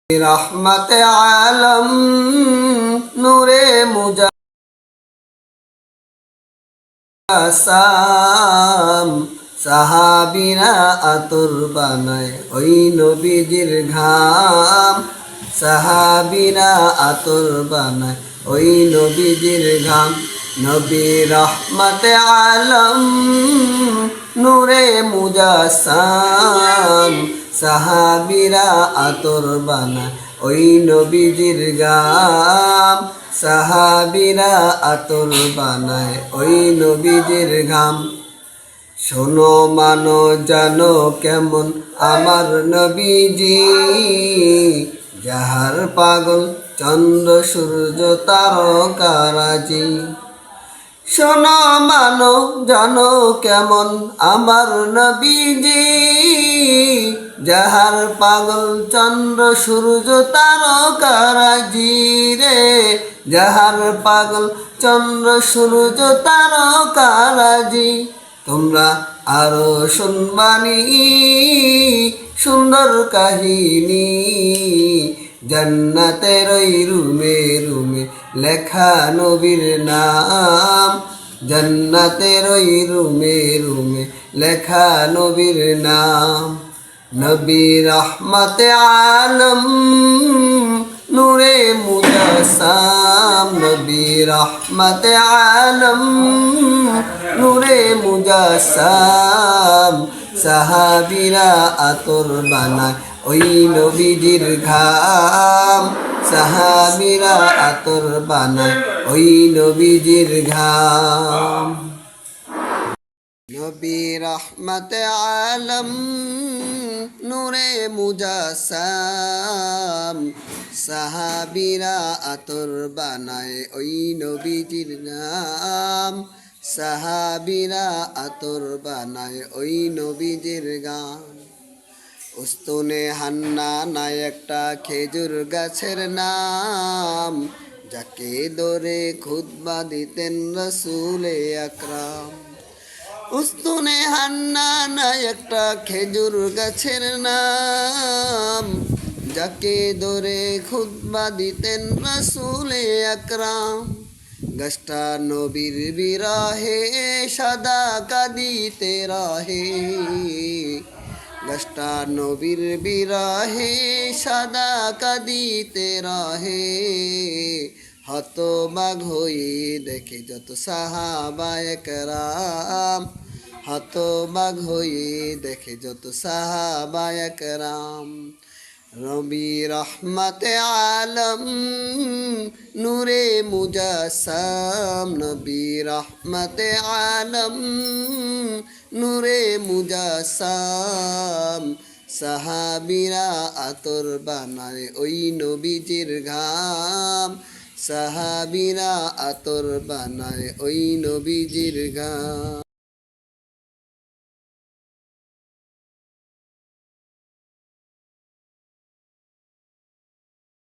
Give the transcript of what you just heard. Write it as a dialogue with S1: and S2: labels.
S1: রহমতে আলম নূরে মুজাসাম সাহাবীরা আতর বানায় ওই নবীজির ঘাম। সাহাবীরা আতর বানায় ওই নবীজির ঘাম। নবী রহমতে আলম নূরে মুজাসাম সাহাবীরা আতর বানায় ওই নবীজির ঘাম। সাহাবীরা আতর বানায় ওই নবীজির ঘাম। শোনো মানো জানো কেমন আমার নবীজি, যাহার পাগল চন্দ্র সূর্য তারকারাজি। শোনো মানো জানো কেমন আমার নবীজি, যাহার পাগল চন্দ্র সূর্য তারকারাজি রে। যাহার পাগল চন্দ্র সূর্য তারকারাজি। তোমরা আরো শুনবানি সুন্দর কাহিনী, জান্নাতের ওই রুমে রুমে লেখা নবীর নাম। জান্নাতের ওই রুমে রুমে লেখা নবীর নাম। নবী রহমতে আলম নূরে মুজাসাম। নবী রহমতে আলম নূরে মুজাসাম সাহাবীরা আতর বানায় ওই নবীজির ঘাম। সাহাবীরা আতর বানায় ওই নবীজির ঘাম। নবী রহমতে আলম নূরে মুজাসাম সাহাবীরা আতর বানায় ওই নবীজির নাম। সাহাবীরা আতর বানায় ওই নবীজির গান। উস্তুনে হান্না নাই একটা খেজুর গাছের নাম, যাকে ধরে খুতবা দিতেন রাসূলে আকরাম। উস্তুনে হান্না নাই একটা খেজুর গাছের নাম, যাকে ধরে খুতবা দিতেন রাসূলে আকরাম। গাছটা নবীর বিরহে সদা কাঁদিতে রহে। গাছটা নবীর বিরহে সদা কাঁদিতে রহে। হতবাক হয়ে দেখে যত সাহাবায়ে কেরাম। হতবাক হয়ে দেখে যত সাহাবায়ে কেরাম। নবী রহমতে আলম নূরে মুজাসাম। নবী রহমতে আলম নূরে মুজাসাম সাহাবীরা আতর বানায় ওই নবীজির ঘাম। সাহাবীরা আতর বানায় ওই নবীজির ঘাম।